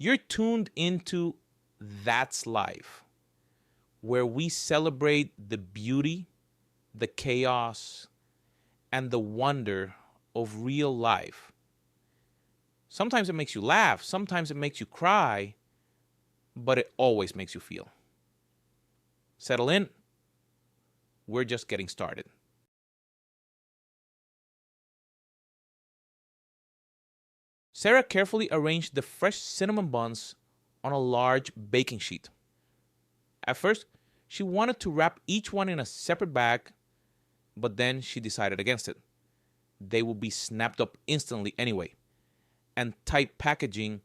You're tuned into That's Life, where we celebrate the beauty, the chaos, and the wonder of real life. Sometimes it makes you laugh, sometimes it makes you cry, but it always makes you feel. Settle in. We're just getting started. Sarah carefully arranged the fresh cinnamon buns on a large baking sheet. At first, she wanted to wrap each one in a separate bag, but then she decided against it. They would be snapped up instantly anyway, and tight packaging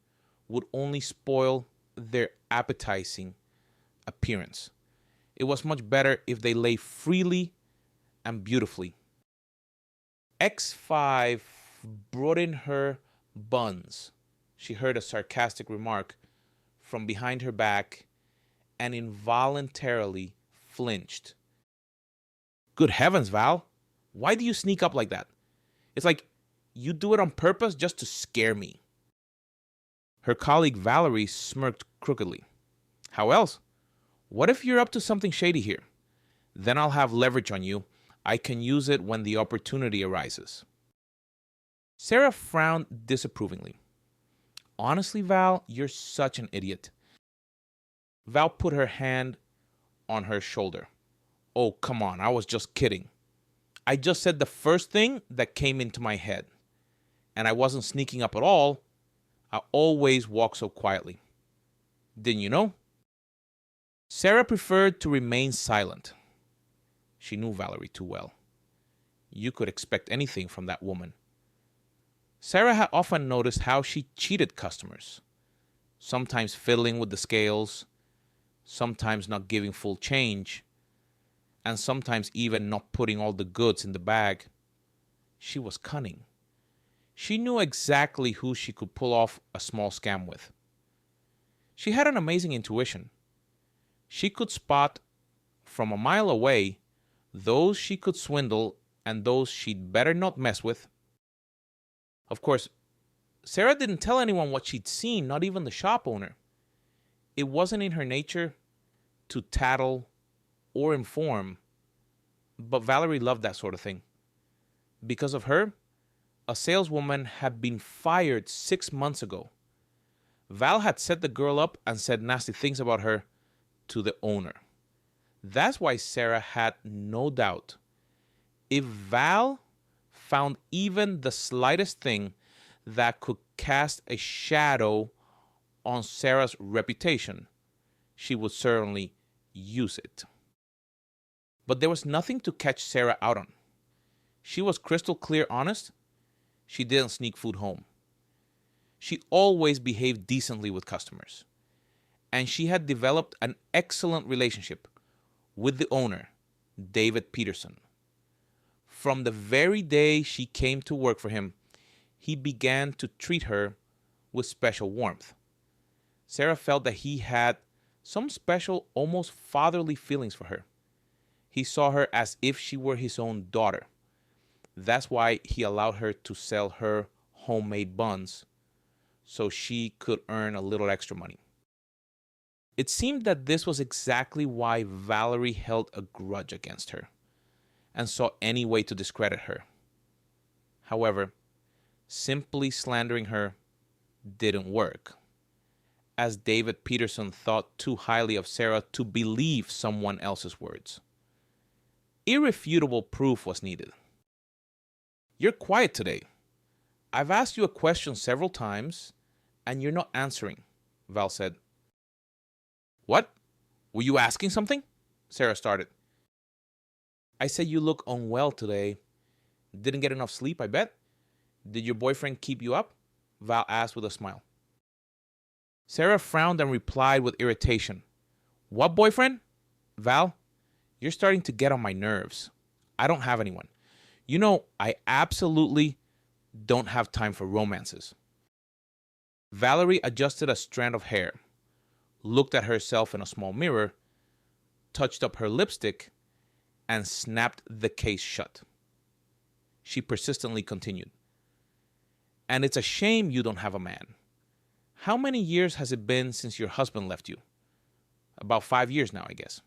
would only spoil their appetizing appearance. It was much better if they lay freely and beautifully. X5 brought in her buns. She heard a sarcastic remark from behind her back and involuntarily flinched. Good heavens, Val. Why do you sneak up like that? It's like you do it on purpose just to scare me. Her colleague Valerie smirked crookedly. How else? What if you're up to something shady here? Then I'll have leverage on you. I can use it when the opportunity arises. Sarah frowned disapprovingly. Honestly, Val, you're such an idiot. Val put her hand on her shoulder. Oh, come on, I was just kidding. I just said the first thing that came into my head. And I wasn't sneaking up at all. I always walk so quietly. Didn't you know? Sarah preferred to remain silent. She knew Valerie too well. You could expect anything from that woman. Sarah had often noticed how she cheated customers, sometimes fiddling with the scales, sometimes not giving full change, and sometimes even not putting all the goods in the bag. She was cunning. She knew exactly who she could pull off a small scam with. She had an amazing intuition. She could spot from a mile away those she could swindle and those she'd better not mess with. Of course, Sarah didn't tell anyone what she'd seen, not even the shop owner. It wasn't in her nature to tattle or inform, but Valerie loved that sort of thing. Because of her, a saleswoman had been fired 6 months ago. Val had set the girl up and said nasty things about her to the owner. That's why Sarah had no doubt. If Val found even the slightest thing that could cast a shadow on Sarah's reputation, she would certainly use it. But there was nothing to catch Sarah out on. She was crystal clear honest. She didn't sneak food home. She always behaved decently with customers. And she had developed an excellent relationship with the owner, David Peterson. From the very day she came to work for him, he began to treat her with special warmth. Sarah felt that he had some special, almost fatherly feelings for her. He saw her as if she were his own daughter. That's why he allowed her to sell her homemade buns so she could earn a little extra money. It seemed that this was exactly why Valerie held a grudge against her and saw any way to discredit her. However, simply slandering her didn't work, as David Peterson thought too highly of Sarah to believe someone else's words. Irrefutable proof was needed. You're quiet today. I've asked you a question several times, and you're not answering, Val said. What? Were you asking something? Sarah started. I said you look unwell today. Didn't get enough sleep, I bet. Did your boyfriend keep you up? Val asked with a smile. Sarah frowned and replied with irritation. What boyfriend? Val, you're starting to get on my nerves. I don't have anyone. You know, I absolutely don't have time for romances. Valerie adjusted a strand of hair, looked at herself in a small mirror, touched up her lipstick, and snapped the case shut. She persistently continued. And it's a shame you don't have a man. How many years has it been since your husband left you? About 5 years now, I guess.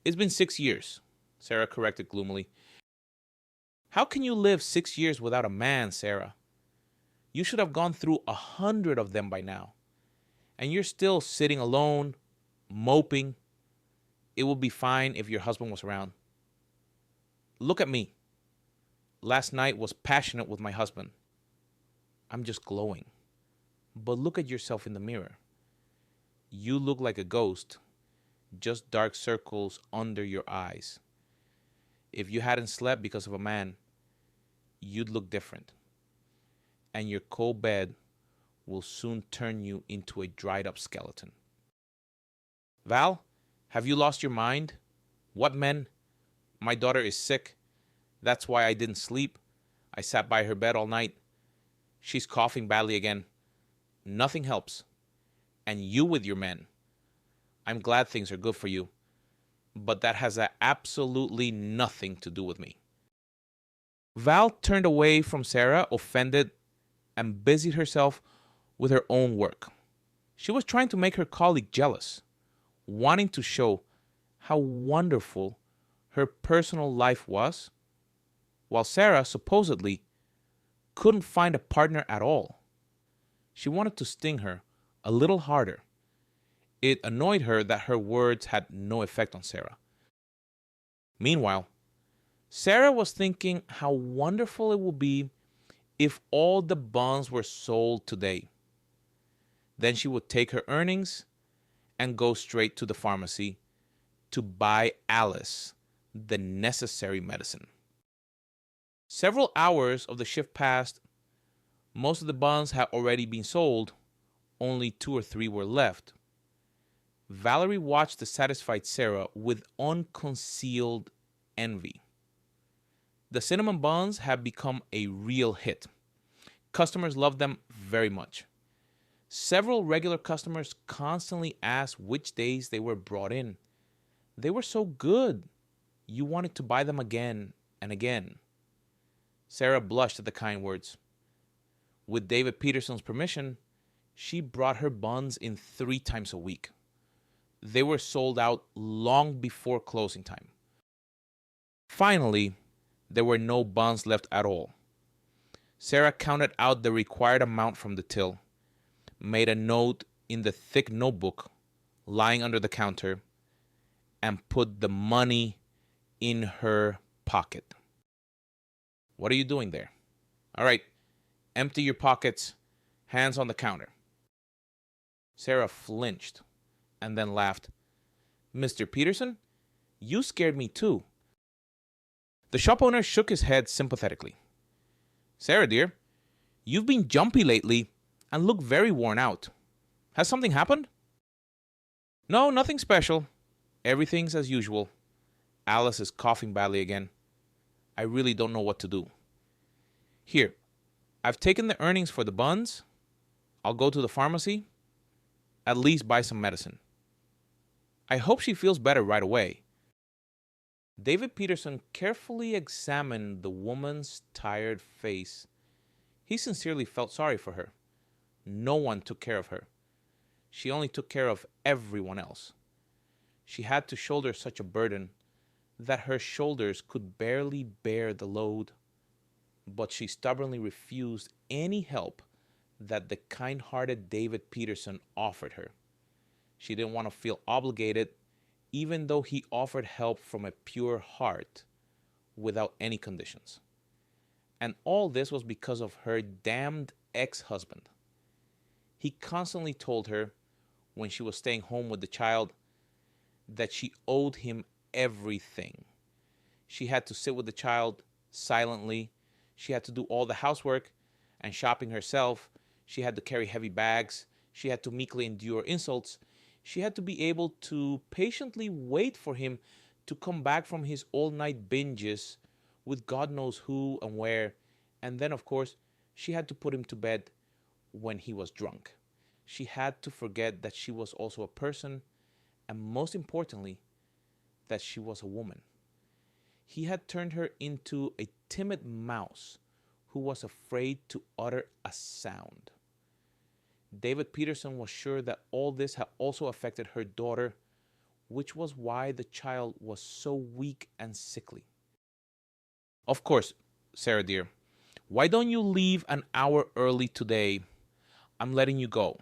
It's been 6 years, Sarah corrected gloomily. How can you live 6 years without a man, Sarah? You should have gone through 100 of them by now. And you're still sitting alone, moping. It would be fine if your husband was around. Look at me. Last night was passionate with my husband. I'm just glowing. But look at yourself in the mirror. You look like a ghost, just dark circles under your eyes. If you hadn't slept because of a man, you'd look different. And your cold bed will soon turn you into a dried up skeleton. Val, have you lost your mind? What men? My daughter is sick. That's why I didn't sleep. I sat by her bed all night. She's coughing badly again. Nothing helps. And you with your men. I'm glad things are good for you. But that has absolutely nothing to do with me. Val turned away from Sarah, offended, and busied herself with her own work. She was trying to make her colleague jealous, wanting to show how wonderful her personal life was, while Sarah supposedly couldn't find a partner at all. She wanted to sting her a little harder. It annoyed her that her words had no effect on Sarah. Meanwhile, Sarah was thinking how wonderful it would be if all the bonds were sold today. Then she would take her earnings and go straight to the pharmacy to buy Alice the necessary medicine. Several hours of the shift passed. Most of the bonds had already been sold. Only 2 or 3 were left. Valerie watched the satisfied Sarah with unconcealed envy. The cinnamon buns had become a real hit. Customers loved them very much. Several regular customers constantly asked which days they were brought in. They were so good. You wanted to buy them again and again. Sarah blushed at the kind words. With David Peterson's permission, she brought her buns in 3 times a week. They were sold out long before closing time. Finally, there were no buns left at all. Sarah counted out the required amount from the till, made a note in the thick notebook lying under the counter, and put the money in her pocket. What are you doing there? All right, empty your pockets, hands on the counter. Sarah flinched and then laughed. Mr. Peterson, you scared me too. The shop owner shook his head sympathetically. Sarah, dear, you've been jumpy lately and look very worn out. Has something happened? No, nothing special. Everything's as usual. Alice is coughing badly again. I really don't know what to do. Here, I've taken the earnings for the buns. I'll go to the pharmacy. At least buy some medicine. I hope she feels better right away. David Peterson carefully examined the woman's tired face. He sincerely felt sorry for her. No one took care of her. She only took care of everyone else. She had to shoulder such a burden that her shoulders could barely bear the load. But she stubbornly refused any help that the kind-hearted David Peterson offered her. She didn't want to feel obligated, even though he offered help from a pure heart without any conditions. And all this was because of her damned ex-husband. He constantly told her, when she was staying home with the child, that she owed him everything. She had to sit with the child silently. She had to do all the housework and shopping herself. She had to carry heavy bags. She had to meekly endure insults. She had to be able to patiently wait for him to come back from his all-night binges with God knows who and where. And then, of course, she had to put him to bed when he was drunk. She had to forget that she was also a person, and most importantly, that she was a woman. He had turned her into a timid mouse who was afraid to utter a sound. David Peterson was sure that all this had also affected her daughter, which was why the child was so weak and sickly. Of course, Sarah dear, why don't you leave an hour early today? I'm letting you go.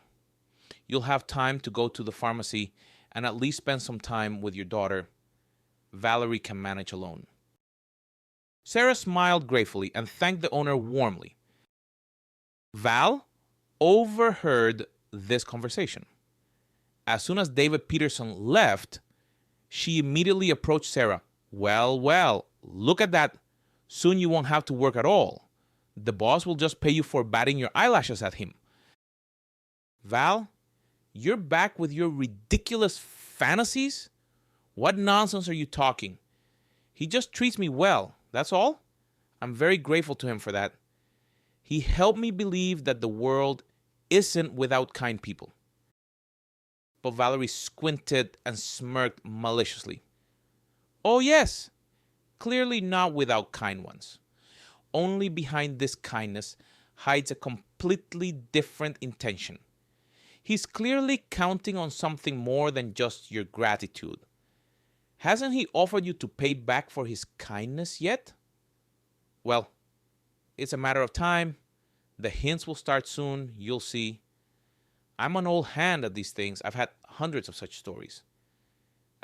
You'll have time to go to the pharmacy and at least spend some time with your daughter. Valerie can manage alone. Sarah smiled gratefully and thanked the owner warmly. Val overheard this conversation. As soon as David Peterson left, she immediately approached Sarah. Well, look at that. Soon you won't have to work at all. The boss will just pay you for batting your eyelashes at him. Val, you're back with your ridiculous fantasies? What nonsense are you talking? He just treats me well, that's all. I'm very grateful to him for that. He helped me believe that the world isn't without kind people. But Valerie squinted and smirked maliciously. Oh yes, clearly not without kind ones. Only behind this kindness hides a completely different intention. He's clearly counting on something more than just your gratitude. Hasn't he offered you to pay back for his kindness yet? Well, it's a matter of time. The hints will start soon, you'll see. I'm an old hand at these things. I've had hundreds of such stories.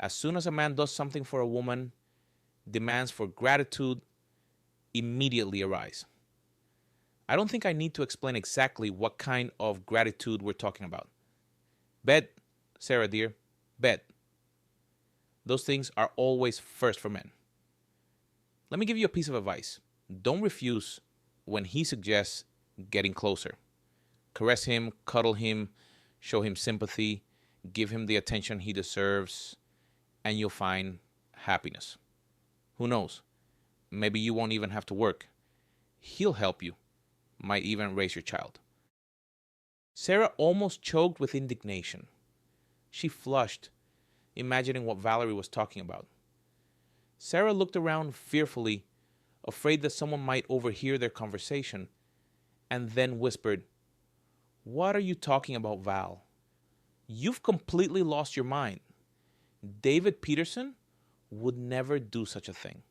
As soon as a man does something for a woman, demands for gratitude immediately arise. I don't think I need to explain exactly what kind of gratitude we're talking about. Bet, Sarah dear, bet. Those things are always first for men. Let me give you a piece of advice. Don't refuse when he suggests getting closer. Caress him, cuddle him, show him sympathy, give him the attention he deserves, and you'll find happiness. Who knows? Maybe you won't even have to work. He'll help you. Might even raise your child. Sarah almost choked with indignation. She flushed, imagining what Valerie was talking about. Sarah looked around fearfully, afraid that someone might overhear their conversation, and then whispered, "What are you talking about, Val? You've completely lost your mind. David Peterson would never do such a thing.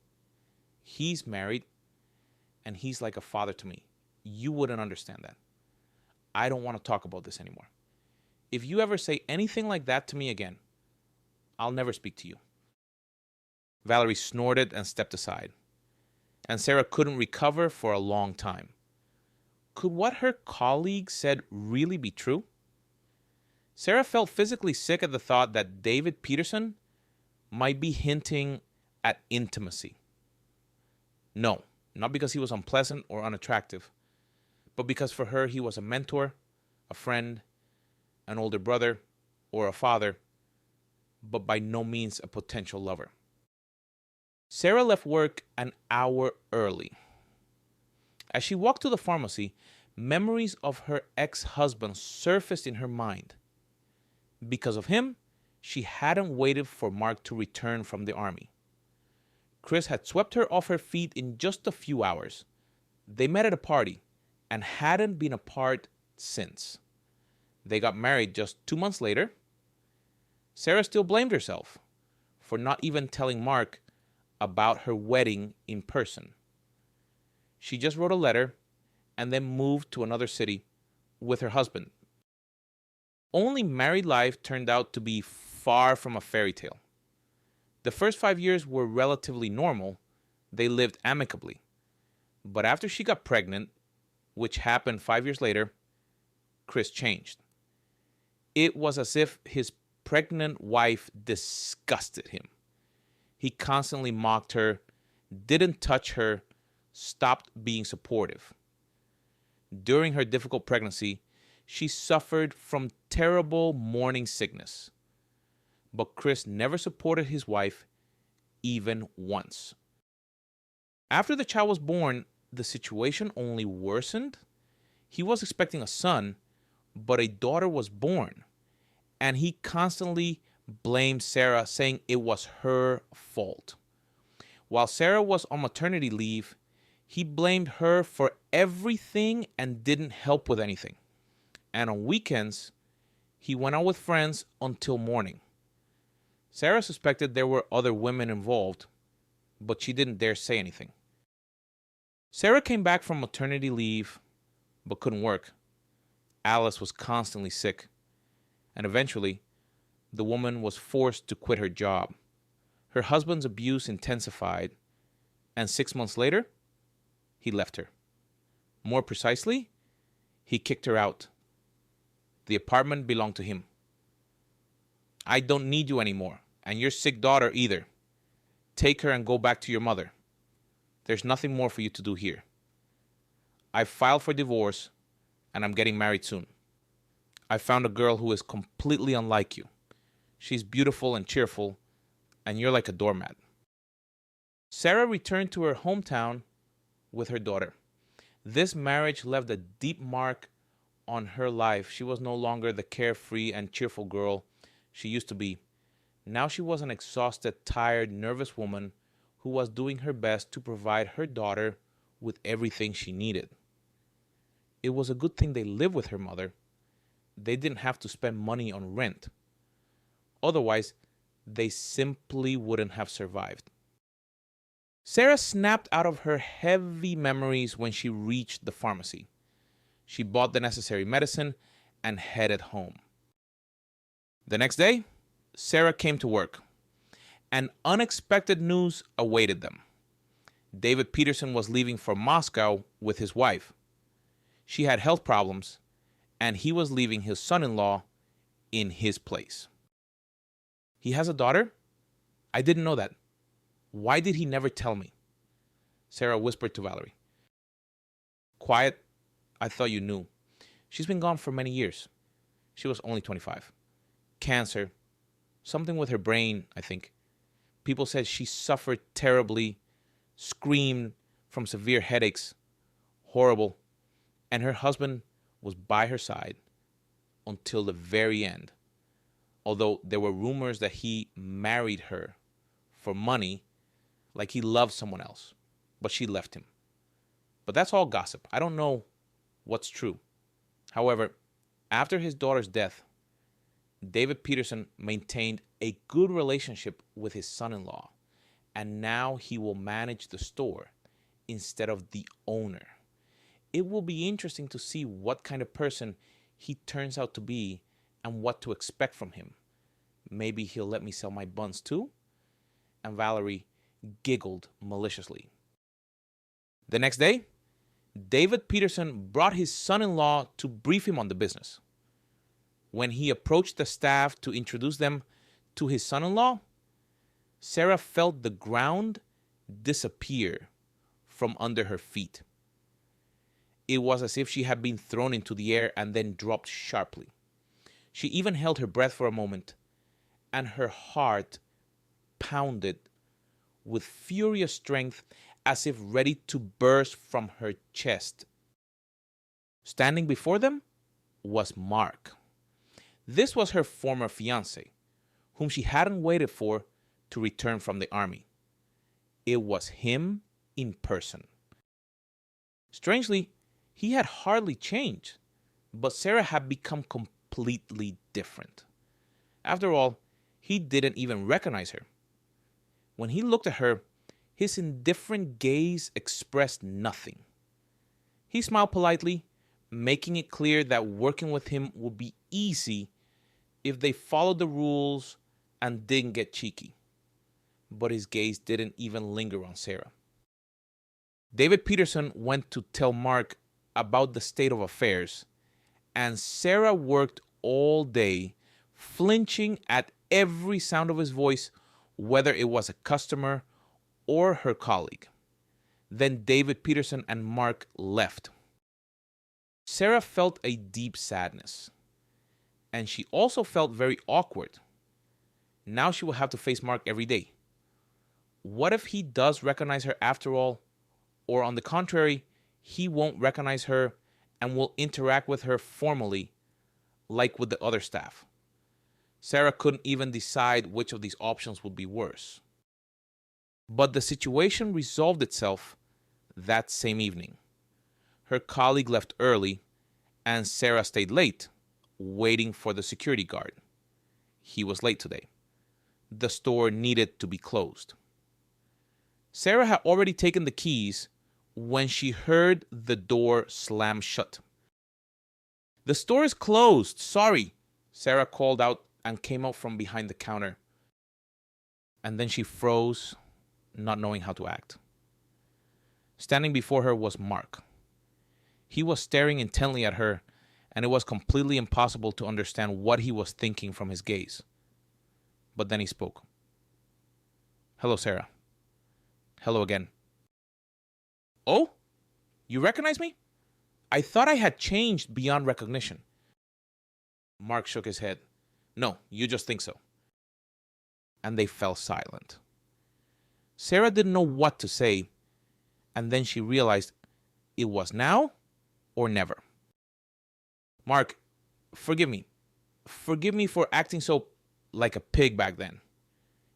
He's married, and he's like a father to me. You wouldn't understand that. I don't want to talk about this anymore. If you ever say anything like that to me again, I'll never speak to you." Valerie snorted and stepped aside, and Sarah couldn't recover for a long time. Could what her colleague said really be true? Sarah felt physically sick at the thought that David Peterson might be hinting at intimacy. No, not because he was unpleasant or unattractive, but because for her he was a mentor, a friend, an older brother, or a father, but by no means a potential lover. Sarah left work an hour early. As she walked to the pharmacy, memories of her ex-husband surfaced in her mind. Because of him, she hadn't waited for Mark to return from the army. Chris had swept her off her feet in just a few hours. They met at a party and hadn't been apart since. They got married just 2 months later. Sarah still blamed herself for not even telling Mark about her wedding in person. She just wrote a letter and then moved to another city with her husband. Only married life turned out to be far from a fairy tale. The first 5 years were relatively normal. They lived amicably. But after she got pregnant, which happened 5 years later, Chris changed. It was as if his pregnant wife disgusted him. He constantly mocked her, didn't touch her, stopped being supportive. During her difficult pregnancy, she suffered from terrible morning sickness. But Chris never supported his wife, even once. After the child was born, the situation only worsened. He was expecting a son, but a daughter was born, and he constantly blamed Sarah, saying it was her fault. While Sarah was on maternity leave, he blamed her for everything and didn't help with anything. and on weekends, he went out with friends until morning. Sarah suspected there were other women involved, but she didn't dare say anything. Sarah came back from maternity leave, but couldn't work. Alice was constantly sick, and eventually, the woman was forced to quit her job. Her husband's abuse intensified, and 6 months later, he left her. More precisely, he kicked her out. The apartment belonged to him. "I don't need you anymore, and your sick daughter either. Take her and go back to your mother. There's nothing more for you to do here. I've filed for divorce, and I'm getting married soon. I found a girl who is completely unlike you. She's beautiful and cheerful, and you're like a doormat." Sarah returned to her hometown with her daughter. This marriage left a deep mark on her life. She was no longer the carefree and cheerful girl she used to be. Now she was an exhausted, tired, nervous woman who was doing her best to provide her daughter with everything she needed. It was a good thing they lived with her mother. They didn't have to spend money on rent. Otherwise, they simply wouldn't have survived. Sarah snapped out of her heavy memories when she reached the pharmacy. She bought the necessary medicine and headed home. The next day, Sarah came to work, and unexpected news awaited them. David Peterson was leaving for Moscow with his wife. She had health problems, and he was leaving his son-in-law in his place. "He has a daughter? I didn't know that. Why did he never tell me?" Sarah whispered to Valerie. "Quiet. I thought you knew. She's been gone for many years. She was only 25. Cancer. Something with her brain, I think. People said she suffered terribly, screamed from severe headaches. Horrible. And her husband was by her side until the very end. Although there were rumors that he married her for money, like he loved someone else, but she left him. But that's all gossip. I don't know what's true. However, after his daughter's death, David Peterson maintained a good relationship with his son-in-law, and now he will manage the store instead of the owner. It will be interesting to see what kind of person he turns out to be and what to expect from him. Maybe he'll let me sell my buns too?" And Valerie giggled maliciously. The next day, David Peterson brought his son-in-law to brief him on the business. When he approached the staff to introduce them to his son-in-law, Sarah felt the ground disappear from under her feet. It was as if she had been thrown into the air and then dropped sharply. She even held her breath for a moment, and her heart pounded with furious strength as if ready to burst from her chest. Standing before them was Mark. This was her former fiancé, whom she hadn't waited for to return from the army. It was him in person. Strangely, he had hardly changed, but Sarah had become completely different. After all, he didn't even recognize her. When he looked at her, his indifferent gaze expressed nothing. He smiled politely, making it clear that working with him would be easy if they followed the rules and didn't get cheeky. But his gaze didn't even linger on Sarah. David Peterson went to tell Mark about the state of affairs, and Sarah worked all day, flinching at every sound of his voice, whether it was a customer or her colleague. Then David Peterson and Mark left. Sarah felt a deep sadness, and she also felt very awkward. Now she will have to face Mark every day. What if he does recognize her after all, or on the contrary, he won't recognize her and will interact with her formally, like with the other staff? Sarah couldn't even decide which of these options would be worse. But the situation resolved itself that same evening. Her colleague left early, and Sarah stayed late, waiting for the security guard. He was late today. The store needed to be closed. Sarah had already taken the keys when she heard the door slam shut. "The store is closed, sorry," Sarah called out and came out from behind the counter. And then she froze, not knowing how to act. Standing before her was Mark. He was staring intently at her, and it was completely impossible to understand what he was thinking from his gaze. But then he spoke. "Hello, Sarah." "Hello again." "Oh? You recognize me? I thought I had changed beyond recognition." Mark shook his head. "No, you just think so." And they fell silent. Sarah didn't know what to say, and then she realized it was now or never. "Mark, forgive me. Forgive me for acting so like a pig back then.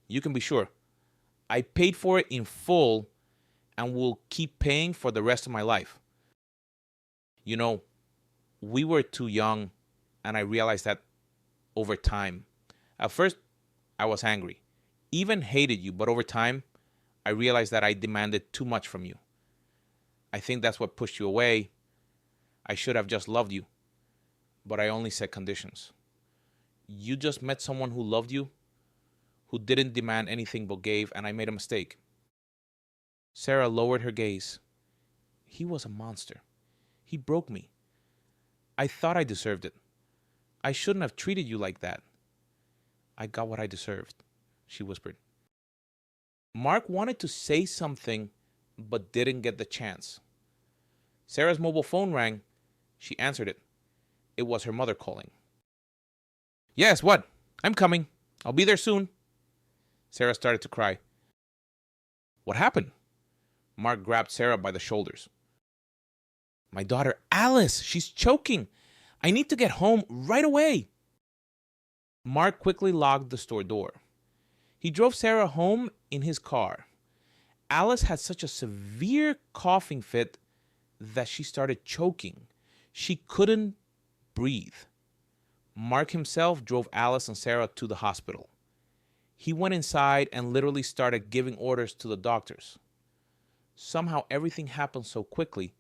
You can be sure. I paid for it in full and will keep paying for the rest of my life. You know, we were too young, and I realized that over time. At first, I was angry, even hated you, but over time, I realized that I demanded too much from you. I think that's what pushed you away. I should have just loved you, but I only set conditions. You just met someone who loved you, who didn't demand anything but gave, and I made a mistake." Sarah lowered her gaze. "He was a monster. He broke me. I thought I deserved it. I shouldn't have treated you like that. I got what I deserved," she whispered. Mark wanted to say something, but didn't get the chance. Sarah's mobile phone rang. She answered it. It was her mother calling. "Yes, what? I'm coming. I'll be there soon." Sarah started to cry. "What happened?" Mark grabbed Sarah by the shoulders. "My daughter Alice, she's choking. I need to get home right away." Mark quickly locked the store door. He drove Sarah home in his car. Alice had such a severe coughing fit that she started choking. She couldn't breathe. Mark himself drove Alice and Sarah to the hospital. He went inside and literally started giving orders to the doctors. Somehow everything happened so quickly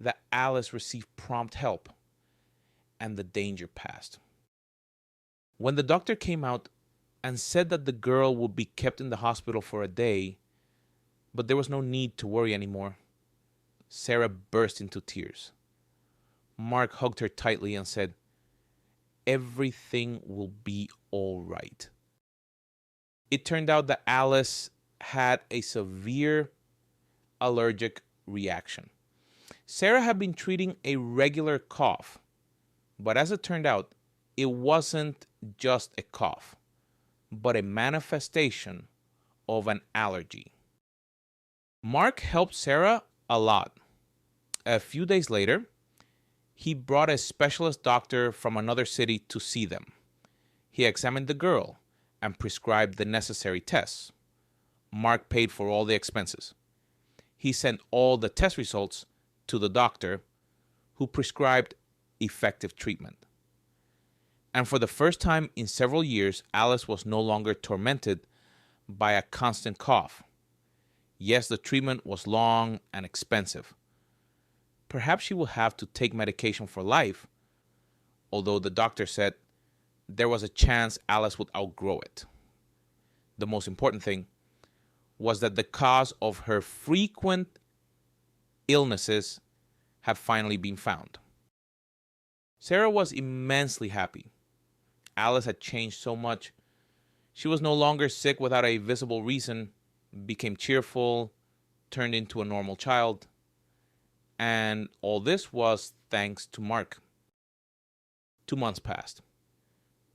that Alice received prompt help, and the danger passed. When the doctor came out and said that the girl would be kept in the hospital for a day, but there was no need to worry anymore, Sarah burst into tears. Mark hugged her tightly and said, "Everything will be all right." It turned out that Alice had a severe allergic reaction. Sarah had been treating a regular cough, but as it turned out, it wasn't just a cough, but a manifestation of an allergy. Mark helped Sarah a lot. A few days later, he brought a specialist doctor from another city to see them. He examined the girl and prescribed the necessary tests. Mark paid for all the expenses. He sent all the test results to the doctor, who prescribed effective treatment. And for the first time in several years, Alice was no longer tormented by a constant cough. Yes, the treatment was long and expensive. Perhaps she will have to take medication for life, although the doctor said there was a chance Alice would outgrow it. The most important thing was that the cause of her frequent illnesses had finally been found. Sarah was immensely happy. Alice had changed so much. She was no longer sick without a visible reason, became cheerful, turned into a normal child. And all this was thanks to Mark. 2 months passed.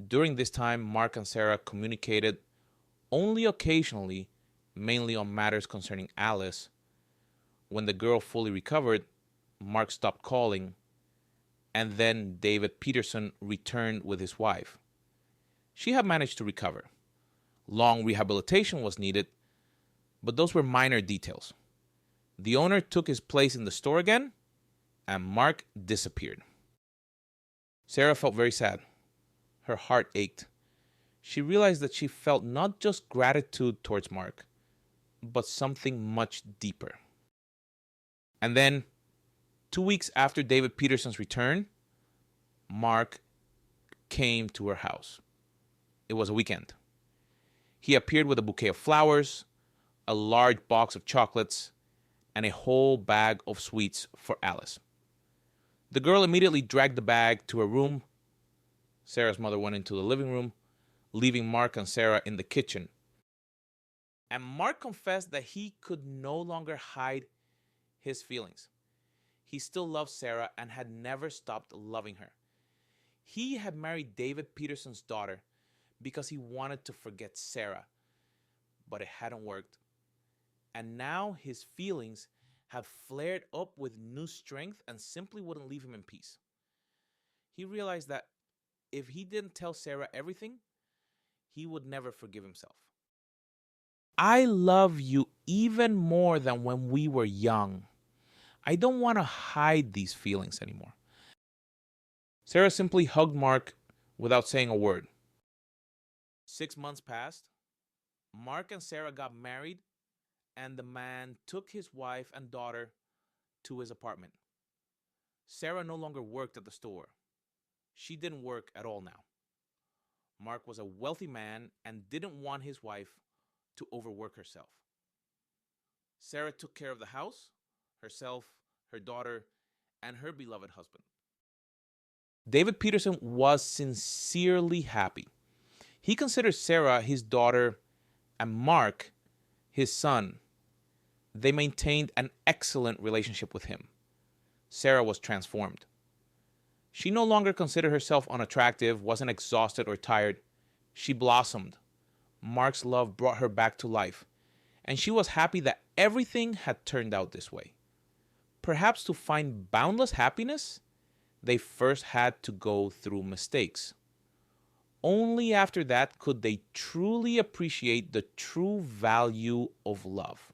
During this time, Mark and Sarah communicated only occasionally, mainly on matters concerning Alice. When the girl fully recovered, Mark stopped calling, and then David Peterson returned with his wife. She had managed to recover. Long rehabilitation was needed, but those were minor details. The owner took his place in the store again, and Mark disappeared. Sarah felt very sad. Her heart ached. She realized that she felt not just gratitude towards Mark, but something much deeper. And then, 2 weeks after David Peterson's return, Mark came to her house. It was a weekend. He appeared with a bouquet of flowers, a large box of chocolates, and a whole bag of sweets for Alice. The girl immediately dragged the bag to her room. Sarah's mother went into the living room, leaving Mark and Sarah in the kitchen. And Mark confessed that he could no longer hide his feelings. He still loved Sarah and had never stopped loving her. He had married David Peterson's daughter because he wanted to forget Sarah, but it hadn't worked. And now his feelings had flared up with new strength and simply wouldn't leave him in peace. He realized that if he didn't tell Sarah everything, he would never forgive himself. I love you even more than when we were young. I don't want to hide these feelings anymore. Sarah simply hugged Mark without saying a word. 6 months passed. Mark and Sarah got married, and the man took his wife and daughter to his apartment. Sarah no longer worked at the store. She didn't work at all now. Mark was a wealthy man and didn't want his wife to overwork herself. Sarah took care of the house, herself, her daughter, and her beloved husband. David Peterson was sincerely happy. He considered Sarah his daughter and Mark his son. They maintained an excellent relationship with him. Sarah was transformed. She no longer considered herself unattractive, wasn't exhausted or tired. She blossomed. Mark's love brought her back to life, and she was happy that everything had turned out this way. Perhaps to find boundless happiness, they first had to go through mistakes. Only after that could they truly appreciate the true value of love.